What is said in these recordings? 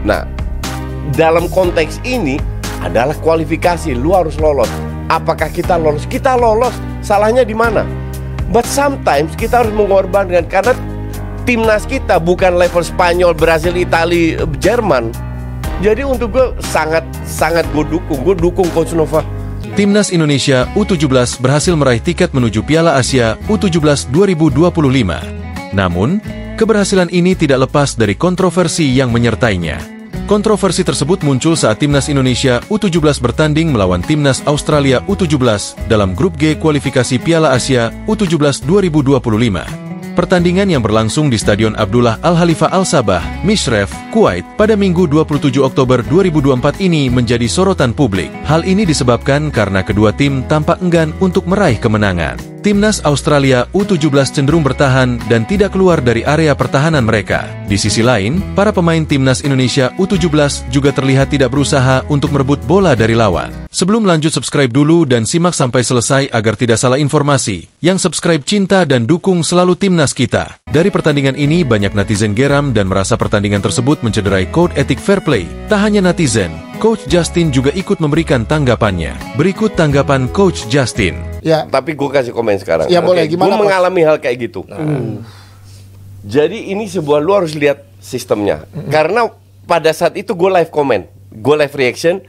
Nah, dalam konteks ini adalah kualifikasi, lu harus lolos. Apakah kita lolos? Kita lolos, salahnya di mana? But sometimes kita harus mengorbankan karena timnas kita bukan level Spanyol, Brasil, Itali, Jerman. Jadi untuk gue sangat gue dukung Coach Nova. Timnas Indonesia U17 berhasil meraih tiket menuju Piala Asia U17 2025. Namun, keberhasilan ini tidak lepas dari kontroversi yang menyertainya. Kontroversi tersebut muncul saat Timnas Indonesia U17 bertanding melawan Timnas Australia U17 dalam grup G kualifikasi Piala Asia U17 2025. Pertandingan yang berlangsung di Stadion Abdullah Al-Khalifa Al-Sabah, Mishref, Kuwait pada Minggu 27 Oktober 2024 ini menjadi sorotan publik. Hal ini disebabkan karena kedua tim tampak enggan untuk meraih kemenangan. Timnas Australia U17 cenderung bertahan dan tidak keluar dari area pertahanan mereka. Di sisi lain, para pemain Timnas Indonesia U17 juga terlihat tidak berusaha untuk merebut bola dari lawan. Sebelum lanjut, subscribe dulu dan simak sampai selesai agar tidak salah informasi. Yang subscribe cinta dan dukung selalu timnas kita. Dari pertandingan ini, banyak netizen geram dan merasa pertandingan tersebut mencederai kode etik fair play. Tak hanya netizen, Coach Justin juga ikut memberikan tanggapannya. Berikut tanggapan Coach Justin. Ya. Tapi gue kasih komen sekarang. Ya boleh, gimana? Gue mengalami hal kayak gitu. Jadi ini sebuah, lu harus lihat sistemnya. Karena pada saat itu gue live comment, gue live reaction,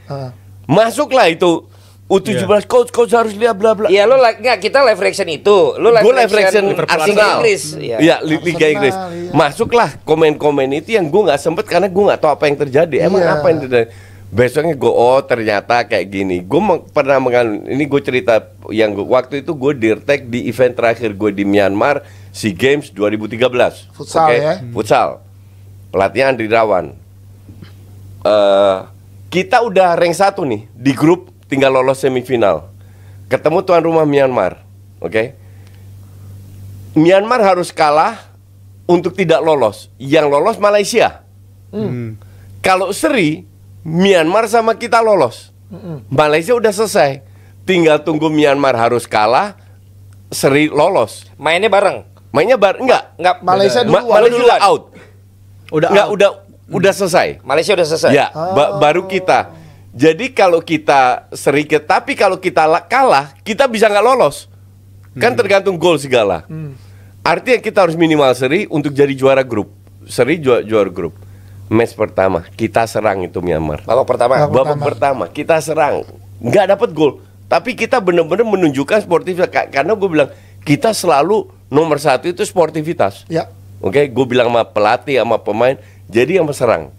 masuklah itu U17 coach harus lihat bla bla. Iya, lu nggak, kita live reaction itu. Lu live reaction Arsenal. Inggris. Iya, Liga Inggris. Masuklah komen-komen itu yang gue nggak sempet karena gue nggak tahu apa yang terjadi. Emang apa yang terjadi? Besoknya gue, ternyata kayak gini. Gue pernah ini gue cerita yang waktu itu gue dirtek di event terakhir gue di Myanmar, SEA Games 2013. Futsal ya? Futsal. Pelatihan di Rawan. Kita udah rank 1 nih di grup, tinggal lolos semifinal. Ketemu tuan rumah Myanmar. Oke. Myanmar harus kalah untuk tidak lolos. Yang lolos Malaysia. Kalau seri, Myanmar sama kita lolos. Malaysia udah selesai. Tinggal tunggu Myanmar harus kalah, seri lolos. Mainnya bareng. Enggak. Malaysia dulu. Malaysia udah out. Udah selesai. Malaysia udah selesai. Ya, baru kita. Jadi kalau kita seri, tapi kalau kita kalah, kita bisa nggak lolos. Kan tergantung gol segala. Artinya kita harus minimal seri untuk jadi juara grup. Seri juara grup. Match pertama kita serang itu Myanmar. Babak pertama kita serang, nggak dapat gol. Tapi kita benar-benar menunjukkan sportivitas. Karena gue bilang kita selalu nomor 1 itu sportivitas. Ya. Oke, gue bilang sama pelatih sama pemain. Jadi yang serang.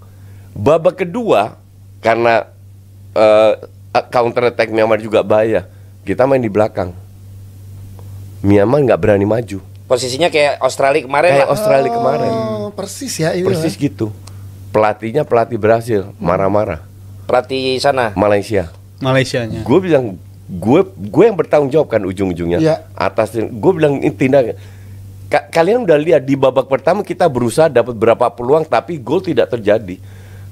Babak kedua karena counter attack Myanmar juga bahaya. Kita main di belakang. Myanmar nggak berani maju. Posisinya kayak Australia kemarin. Persis ya ini. Persis gitu. Pelatihnya pelatih Brasil, marah-marah. Pelatih sana Malaysianya. Gue bilang gue yang bertanggung jawab kan ujung-ujungnya. Atas gue bilang tindak. Kalian udah lihat di babak pertama kita berusaha dapat berapa peluang tapi gol tidak terjadi.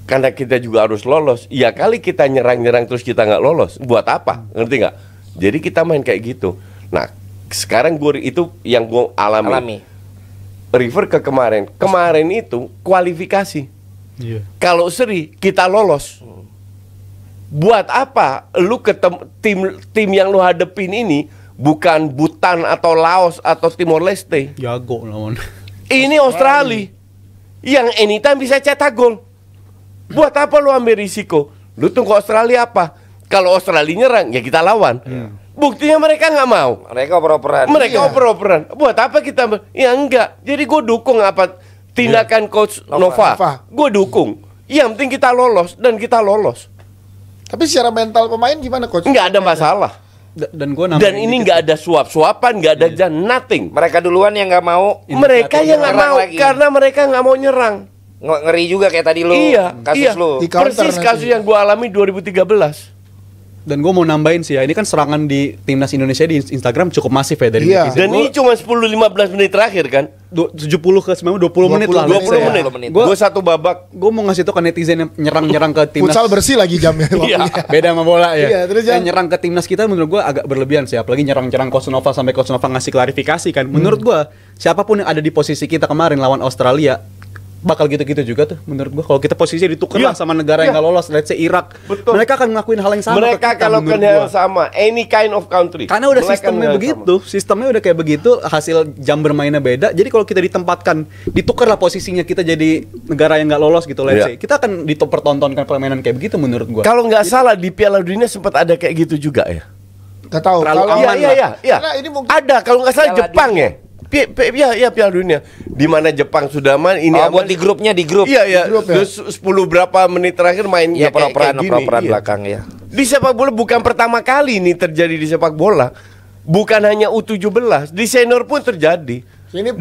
Karena kita juga harus lolos. Ya kali kita nyerang terus kita nggak lolos. Buat apa? Ngerti nggak? Jadi kita main kayak gitu. Nah, sekarang itu yang gue alami. Refer ke kemarin. Kemarin itu kualifikasi. Kalau seri kita lolos. Buat apa lu ketemu tim yang lu hadepin ini bukan Bhutan atau Laos atau Timor Leste? Jago lawan. Ini Australia yang anytime bisa cetak gol. Buat apa lu ambil risiko? Lu tunggu Australia apa? Kalau Australia nyerang ya kita lawan. Buktinya mereka nggak mau. Mereka oper-operan. Buat apa kita? Ya enggak. Jadi gue dukung apa tindakan Coach Nova. Gue dukung. Yang penting kita lolos dan kita lolos. Tapi secara mental pemain gimana Coach? Nggak ada masalah. Dan ini nggak ada suap-suapan, nggak ada nothing. Mereka duluan yang nggak mau. Mereka yang nggak mau karena mereka nggak mau nyerang. Ngeri juga kayak tadi lu. Kasus lu. Persis kasus yang gue alami 2013. Dan gue mau nambahin sih ya, ini kan serangan di timnas Indonesia di Instagram cukup masif ya dari netizen. Dan ini cuma 10-15 menit terakhir kan? 70 ke 90, 20 menit lah. 20 menit. Gue satu babak. Gue mau ngasih tau ke netizen yang nyerang ke timnas. Futsal bersih lagi jamnya. Beda sama bola ya. Terus yang nyerang ke timnas kita menurut gue agak berlebihan sih. Apalagi nyerang Coach Nova sampai Coach Nova ngasih klarifikasi kan. Menurut gue, siapapun yang ada di posisi kita kemarin lawan Australia, bakal gitu-gitu juga tuh menurut gua. Kalau kita posisi ditukar lah sama negara yang nggak lolos, let's say Irak, mereka akan ngelakuin hal yang sama. Mereka akan lakukan hal yang sama, any kind of country. Karena udah sistemnya begitu, sistemnya udah kayak begitu, hasil jam bermainnya beda. Jadi kalau kita ditempatkan, ditukar lah posisinya, kita jadi negara yang nggak lolos gitu, let's say, kita akan dipertontonkan permainan kayak begitu menurut gua. Kalau nggak salah di Piala Dunia sempat ada kayak gitu juga ya. Nggak tahu. Kalau iya. Ini mungkin ada kalau nggak salah Jepang ya. Piala Dunia di mana Jepang sudah aman ini buat di grupnya di grup. Iya. 10 berapa menit terakhir main ya peran belakang ya. Di sepak bola bukan pertama kali ini terjadi di sepak bola. Bukan hanya U17, di senior pun terjadi.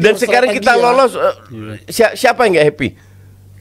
Dan sekarang kita lolos siapa yang nggak happy?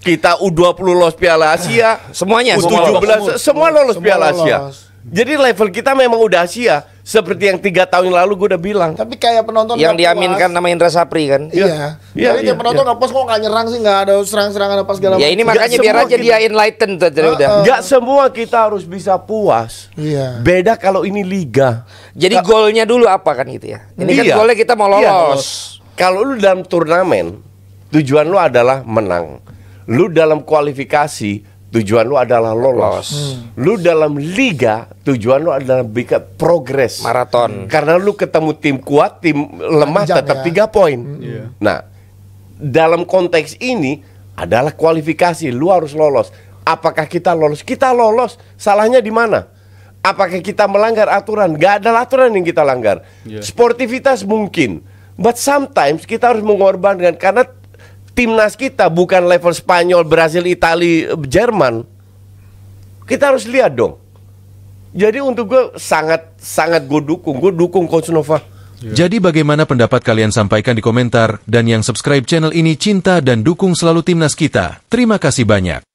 Kita U20 lolos Piala Asia, semuanya U17 semua lolos Piala Asia. Jadi level kita memang udah Asia. Seperti yang 3 tahun lalu gue udah bilang. Tapi kayak penonton yang diaminkan nama Indra Sapri kan. Iya. Jadi kayak penonton nggak pas kok nggak nyerang sih, nggak ada serang-serangan apa segala macam. Ya ini makanya biar aja dia enlighten tuh udah. Gak semua kita harus bisa puas. Iya. Beda kalau ini liga. Jadi golnya dulu apa kan gitu ya. Ini kan golnya kita mau lolos. Kalau lu dalam turnamen tujuan lu adalah menang. Lu dalam kualifikasi tujuan lu adalah lolos. Lu dalam liga tujuan lu adalah bikin progres maraton. Karena lu ketemu tim kuat, tim lemah tetap 3 poin. Nah, dalam konteks ini adalah kualifikasi, lu harus lolos. Apakah kita lolos? Kita lolos. Salahnya di mana? Apakah kita melanggar aturan? Gak ada aturan yang kita langgar. Sportivitas mungkin, but sometimes kita harus mengorbankan karena timnas kita bukan level Spanyol, Brasil, Italia, Jerman. Kita harus lihat dong. Jadi untuk gue sangat gue dukung Coach Nova. Jadi bagaimana pendapat kalian, sampaikan di komentar. Dan yang subscribe channel ini cinta dan dukung selalu timnas kita. Terima kasih banyak.